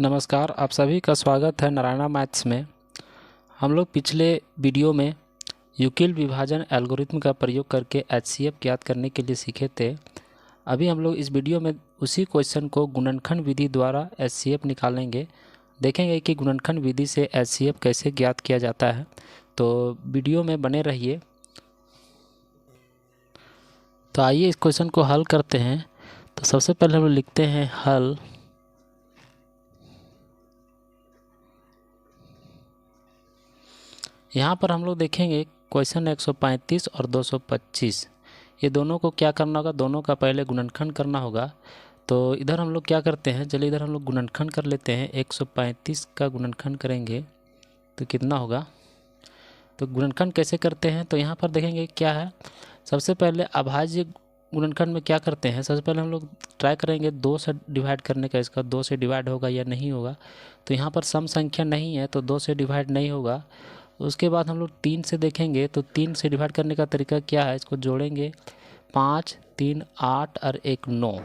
नमस्कार, आप सभी का स्वागत है नारायणा मैथ्स में। हम लोग पिछले वीडियो में यूक्लिड विभाजन एल्गोरिथम का प्रयोग करके एचसीएफ ज्ञात करने के लिए सीखे थे। अभी हम लोग इस वीडियो में उसी क्वेश्चन को गुणनखंड विधि द्वारा एचसीएफ निकालेंगे। देखेंगे कि गुणनखंड विधि से एचसीएफ कैसे ज्ञात किया जाता है, तो वीडियो में बने रहिए। तो आइए इस क्वेश्चन को हल करते हैं। तो सबसे पहले हम लोग लिखते हैं हल। यहाँ पर हम लोग देखेंगे क्वेश्चन 135 और 225, ये दोनों को क्या करना होगा, दोनों का पहले गुणनखंड करना होगा। तो इधर हम लोग क्या करते हैं, चलिए इधर हम लोग गुणनखंड कर लेते हैं। 135 का गुणनखंड करेंगे तो कितना होगा। तो गुणनखंड कैसे करते हैं, तो यहाँ पर देखेंगे क्या है। सबसे पहले अभाज्य गुणनखंड में क्या करते हैं, सबसे पहले हम लोग ट्राई करेंगे 2 से डिवाइड करने का। इसका 2 से डिवाइड होगा या नहीं होगा। तो यहाँ पर सम संख्या नहीं है तो 2 से डिवाइड नहीं होगा। उसके बाद हम लोग 3 से देखेंगे, तो 3 से डिवाइड करने का तरीका क्या है, इसको जोड़ेंगे। 5, 3, 8 और 1 9,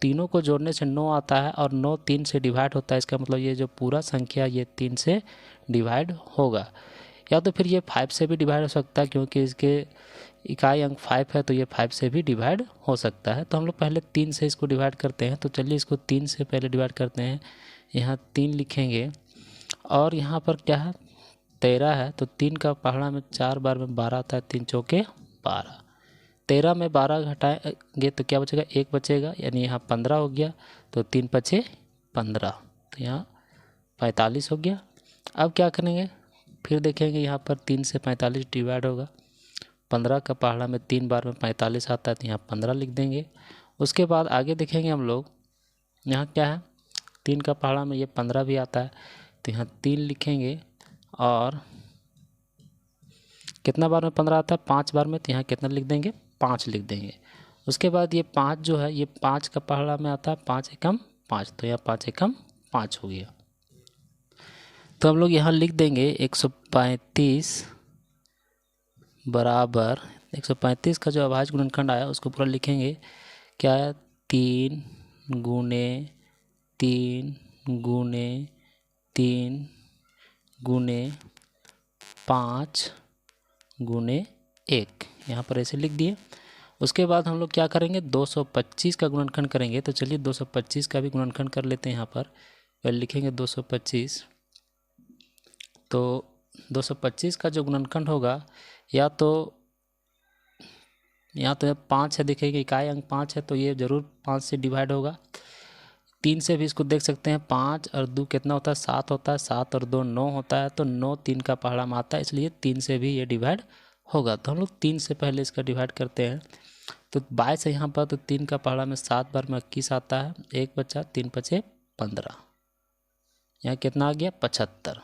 तीनों को जोड़ने से 9 आता है और 9 3 से डिवाइड होता है। इसका मतलब ये जो पूरा संख्या ये 3 से डिवाइड होगा। या तो फिर ये 5 से भी डिवाइड हो सकता है, क्योंकि इसके इकाई अंक 5 है, तो ये 5 से भी डिवाइड हो सकता है। तो हम लोग पहले 3 से इसको डिवाइड करते हैं। तो चलिए इसको 3 से पहले डिवाइड करते हैं। यहाँ 3 लिखेंगे और यहाँ पर क्या है 13 है, तो 3 का पहाड़ा में 4 बार में 12 आता है, 3 चौके 12। 13 में 12 घटाएंगे तो क्या बचेगा, 1 बचेगा, यानी यहाँ 15 हो गया। तो 3 पचे 15, तो यहाँ 45 हो गया। अब क्या करेंगे, फिर देखेंगे यहाँ पर 3 से 45 डिवाइड होगा। 15 का पहाड़ा में 3 बार में 45 आता है, तो यहाँ 15 लिख देंगे। उसके बाद आगे देखेंगे हम लोग, यहाँ क्या है 3 का पहाड़ा में ये 15 भी आता है, तो यहाँ 3 लिखेंगे। और कितना बार में 15 आता है, 5 बार में, तो यहाँ कितना लिख देंगे, 5 लिख देंगे। उसके बाद ये 5 जो है ये 5 का पहाड़ा में आता है, 5 एकम 5, तो यहाँ 5 एकम 5 हो गया। तो हम लोग यहाँ लिख देंगे 135 बराबर 135 का जो अभाज्य गुणनखंड आया उसको पूरा लिखेंगे। क्या है, 3 गुने 3 गुने 3 गुने 5 गुने 1, यहाँ पर ऐसे लिख दिए। उसके बाद हम लोग क्या करेंगे, 225 का गुणनखंड करेंगे। तो चलिए 225 का भी गुणनखंड कर लेते हैं। यहाँ पर पहले लिखेंगे 225। तो 225 का जो गुणनखंड होगा, या तो यहाँ तो 5 है, देखेंगे इकाई अंक 5 है, तो ये जरूर 5 से डिवाइड होगा। 3 से भी इसको देख सकते हैं, 5 और 2 कितना होता है, 7 होता है, 7 और 2 9 होता है, तो 9 3 का पहाड़ा में आता है, इसलिए 3 से भी ये डिवाइड होगा। तो हम लोग 3 से पहले इसका डिवाइड करते हैं। तो 22 है यहाँ पर, तो 3 का पहाड़ा में 7 बार में 21 आता है, 1 बचा, 3 पचे 15, यहाँ कितना आ गया 75।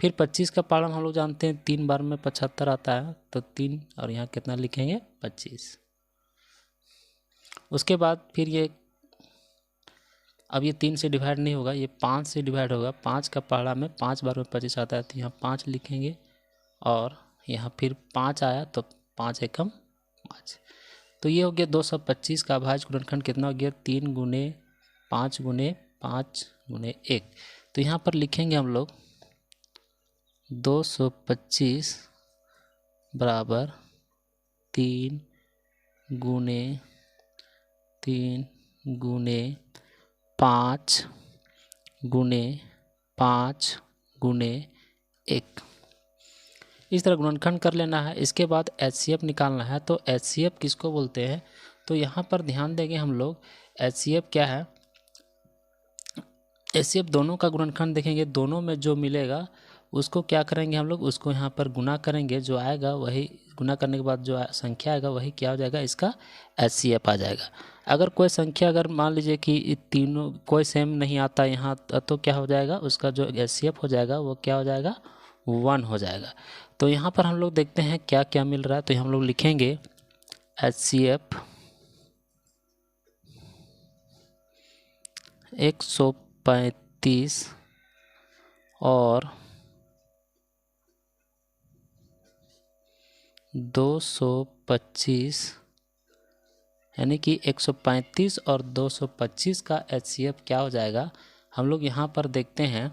फिर 25 का पहाड़ा हम लोग जानते हैं 3 बार में 75 आता है, तो 3 और यहाँ कितना लिखेंगे 25। उसके बाद फिर ये अब ये 3 से डिवाइड नहीं होगा, ये 5 से डिवाइड होगा। 5 का पहाड़ा में 5 बार में 25 आता है, तो यहाँ 5 लिखेंगे। और यहाँ फिर 5 आया, तो 5 एकम 5। तो ये हो गया 225 का अभाज्य गुणनखंड। कितना हो गया, 3 गुने 5 गुने 5 गुने 1। तो यहाँ पर लिखेंगे हम लोग 225 बराबर 3 गुने 3 गुने 5 गुने 5 गुने 1, इस तरह गुणनखंड कर लेना है। इसके बाद एचसीएफ निकालना है। तो एचसीएफ किसको बोलते हैं, तो यहाँ पर ध्यान देंगे हम लोग। एचसीएफ क्या है, एचसीएफ दोनों का गुणनखंड देखेंगे, दोनों में जो मिलेगा उसको क्या करेंगे हम लोग, उसको यहाँ पर गुना करेंगे। जो आएगा वही, गुना करने के बाद जो संख्या आएगा वही क्या हो जाएगा, इसका एचसीएफ आ जाएगा। अगर कोई संख्या, अगर मान लीजिए कि तीनों कोई सेम नहीं आता यहाँ, तो क्या हो जाएगा, उसका जो एचसीएफ हो जाएगा वो क्या हो जाएगा, 1 हो जाएगा। तो यहाँ पर हम लोग देखते हैं क्या क्या मिल रहा है। तो हम लोग लिखेंगे एचसीएफ 135 और 225, यानी कि 135 और 225 का एचसीएफ क्या हो जाएगा, हम लोग यहाँ पर देखते हैं,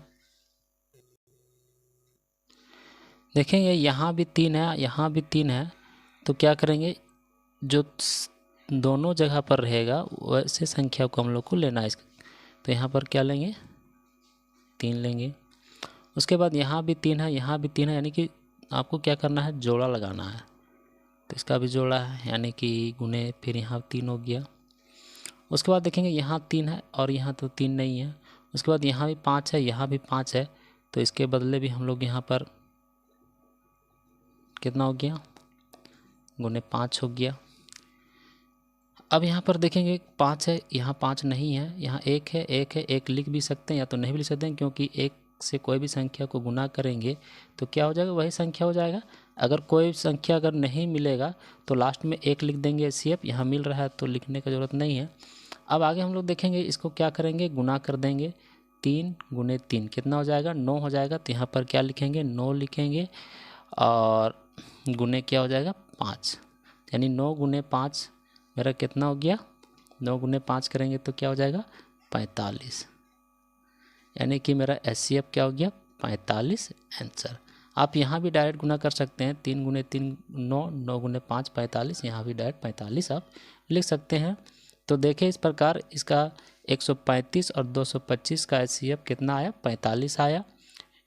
देखेंगे यहाँ भी 3 है, यहाँ भी 3 है, तो क्या करेंगे, जो दोनों जगह पर रहेगा वैसे संख्या को हम लोग को लेना है। तो यहाँ पर क्या लेंगे, 3 लेंगे। उसके बाद यहाँ भी 3 है, यहाँ भी 3 है, यानी कि आपको क्या करना है, जोड़ा लगाना है। तो इसका भी जोड़ा है, यानी कि गुने, फिर यहाँ 3 हो गया। उसके बाद देखेंगे यहाँ 3 है और यहाँ तो 3 नहीं है। उसके बाद यहाँ भी 5 है, यहाँ भी 5 है, तो इसके बदले भी हम लोग यहाँ पर कितना हो गया, गुने 5 हो गया। अब यहाँ पर देखेंगे 5 है, यहाँ 5 नहीं है, यहाँ 1 है, 1 है, 1 लिख भी सकते हैं या तो नहीं भी लिख सकते हैं, क्योंकि 1 से कोई भी संख्या को गुना करेंगे तो क्या हो जाएगा, वही संख्या हो जाएगा। अगर कोई संख्या अगर नहीं मिलेगा तो लास्ट में 1 लिख देंगे HCF, यहाँ मिल रहा है तो लिखने का ज़रूरत नहीं है। अब आगे हम लोग देखेंगे, इसको क्या करेंगे, गुना कर देंगे। 3 गुने 3 कितना हो जाएगा, 9 हो जाएगा। तो यहाँ पर क्या लिखेंगे, 9 लिखेंगे, और गुने क्या हो जाएगा, 5, यानी 9 गुने 5 मेरा कितना हो गया, 9 गुने 5 करेंगे तो क्या हो जाएगा, 45, यानी कि मेरा HCF क्या हो गया, 45 आंसर। आप यहाँ भी डायरेक्ट गुना कर सकते हैं, 3 गुने 3 9, 9 गुने 5 45, यहाँ भी डायरेक्ट 45 आप लिख सकते हैं। तो देखें इस प्रकार इसका 135 और 225 का HCF कितना आया, 45 आया।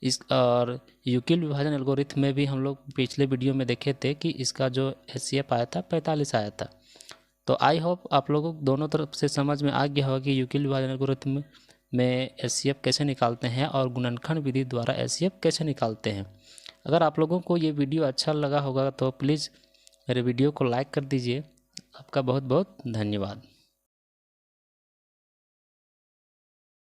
इस और यूक्लिड विभाजन एल्गोरिथम में भी हम लोग पिछले वीडियो में देखे थे कि इसका जो HCF आया था 45 आया था। तो आई होप आप लोगों को दोनों तरफ से समझ में आ गया होगा कि यूक्लिड विभाजन एल्गोरिथम में HCF कैसे निकालते हैं और गुणनखंड विधि द्वारा HCF कैसे निकालते हैं। अगर आप लोगों को ये वीडियो अच्छा लगा होगा तो प्लीज़ मेरे वीडियो को लाइक कर दीजिए। आपका बहुत बहुत धन्यवाद।